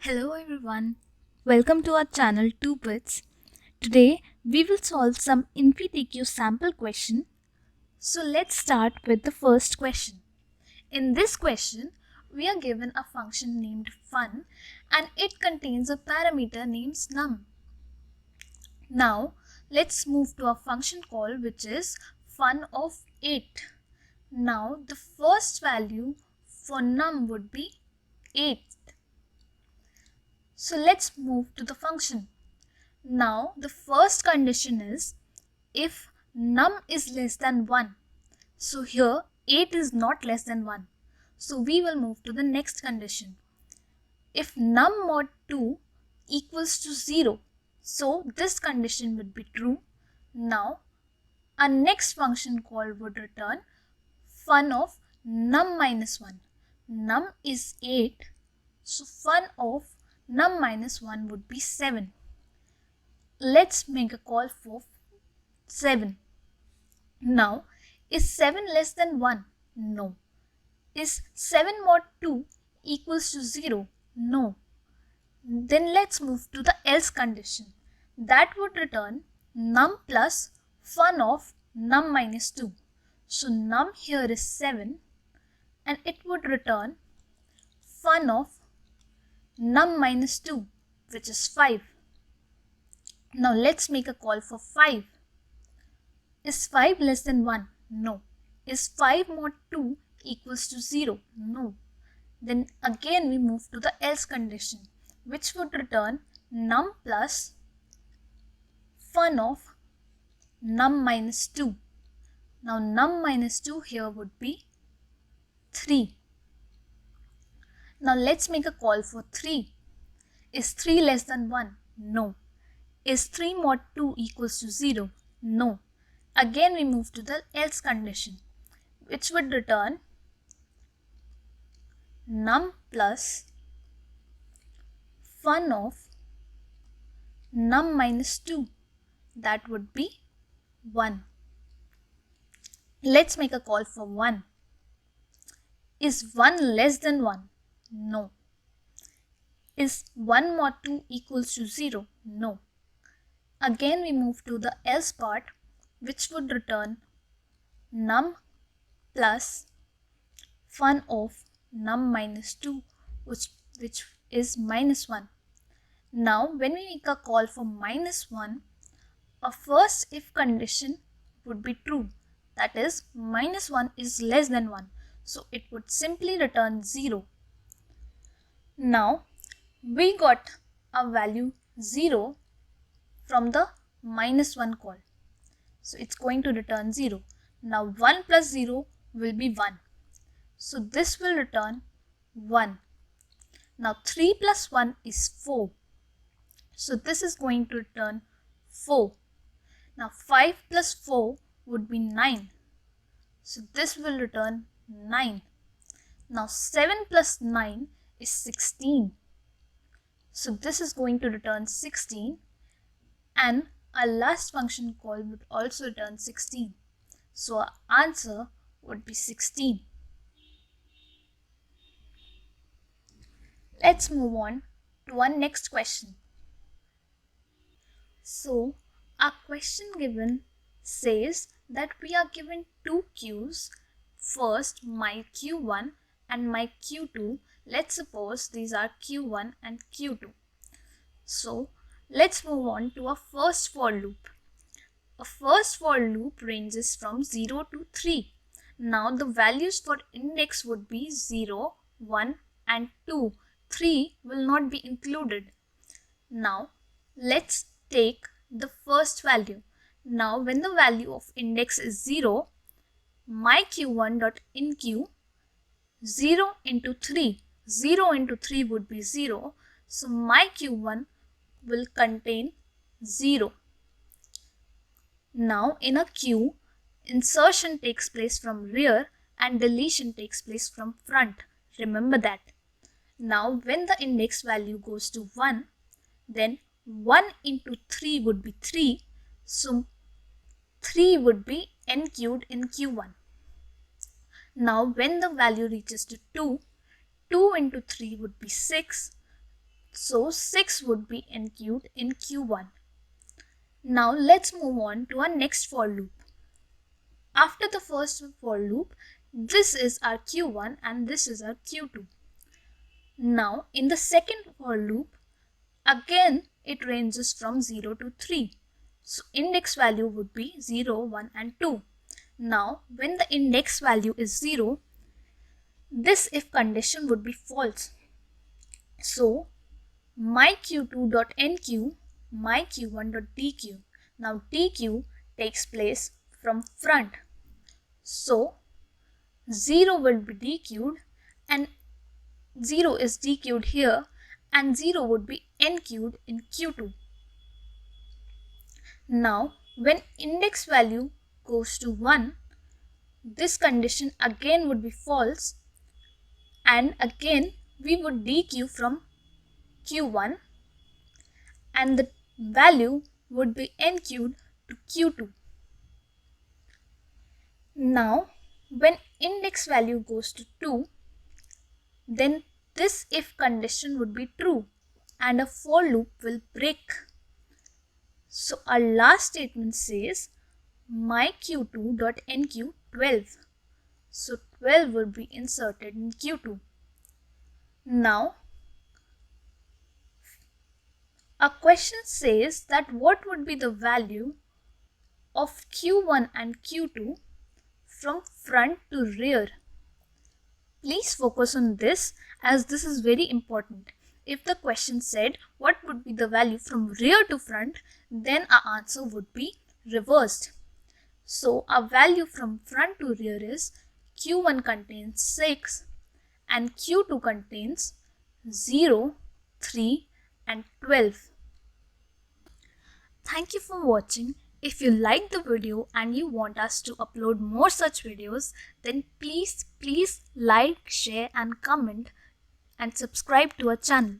Hello everyone, welcome to our channel 2 Bits. Today we will solve some InfyTQ sample question. So let's start with the first question. In this question, we are given a function named fun and it contains a parameter named num. Now let's move to a function call which is fun of 8. Now the first value for num would be 8. So let's move to the function. Now the first condition is if num is less than 1. So here 8 is not less than 1. So we will move to the next condition. If num mod 2 equals to 0. So this condition would be true. Now our next function call would return fun of num minus 1. Num is 8. So fun of num minus 1 would be 7. Let's make a call for 7. Now, is 7 less than 1? No. Is 7 mod 2 equals to 0? No. Then let's move to the else condition. That would return num plus fun of num minus 2. So num here is 7 and it would return fun of num minus 2, which is 5. Now let's make a call for 5. Is 5 less than 1? No. Is 5 mod 2 equals to 0? No. Then again we move to the else condition, which would return num plus fun of num minus 2. Now num minus 2 here would be 3. Now let's make a call for 3. Is 3 less than 1? No. Is 3 mod 2 equals to 0? No. Again we move to the else condition, which would return num plus fun of num minus 2. That would be 1. Let's make a call for 1. Is 1 less than 1? No. Is 1 mod 2 equals to 0? No. Again we move to the else part, which would return num plus fun of num minus 2, which is minus 1. Now when we make a call for minus 1, our first if condition would be true. That is, minus 1 is less than 1. So it would simply return 0. Now we got a value 0 from the minus 1 call. So it's going to return 0. Now 1 plus 0 will be 1. So this will return 1. Now 3 plus 1 is 4. So this is going to return 4. Now 5 plus 4 would be 9. So this will return 9. Now 7 plus 9 is 16. So this is going to return 16. And our last function call would also return 16. So our answer would be 16. Let's move on to our next question. So our question given says that we are given two queues. First my Q1 and my Q2. Let's suppose these are Q1 and Q2. So let's move on to a first for loop. A first for loop ranges from 0 to 3. Now the values for index would be 0, 1 and 2. 3 will not be included. Now let's take the first value. Now when the value of index is 0, my q1.inq 0 into 3. 0 into 3 would be 0. So my q1 will contain 0. Now in a queue, insertion takes place from rear and deletion takes place from front. Remember that. Now when the index value goes to 1, then 1 into 3 would be 3. So 3 would be enqueued in Q1. Now when the value reaches to 2, 2 into 3 would be 6. So 6 would be enqueued in Q1. Now let's move on to our next for loop. After the first for loop, this is our Q1 and this is our Q2. Now in the second for loop, again it ranges from 0 to 3. So index value would be 0, 1 and 2. Now when the index value is 0, this if condition would be false. So my q2.nq, my q1.dq. Now dq takes place from front. So 0 will be dq'd and 0 is dq'd here and 0 would be nq'd in Q2. Now when index value goes to 1, this condition again would be false and again we would dq from Q1 and the value would be nq'd to Q2. Now when index value goes to 2, then this if condition would be true and a for loop will break. So our last statement says my q2.nq 12. So 12 will be inserted in Q2. Now a question says that what would be the value of Q1 and Q2 from front to rear. Please focus on this as this is very important. If the question said what would be the value from rear to front, then our answer would be reversed. So our value from front to rear is Q1 contains 6 and Q2 contains 0, 3 and 12. Thank you for watching. If you liked the video and you want us to upload more such videos, then please like, share and comment and subscribe to our channel.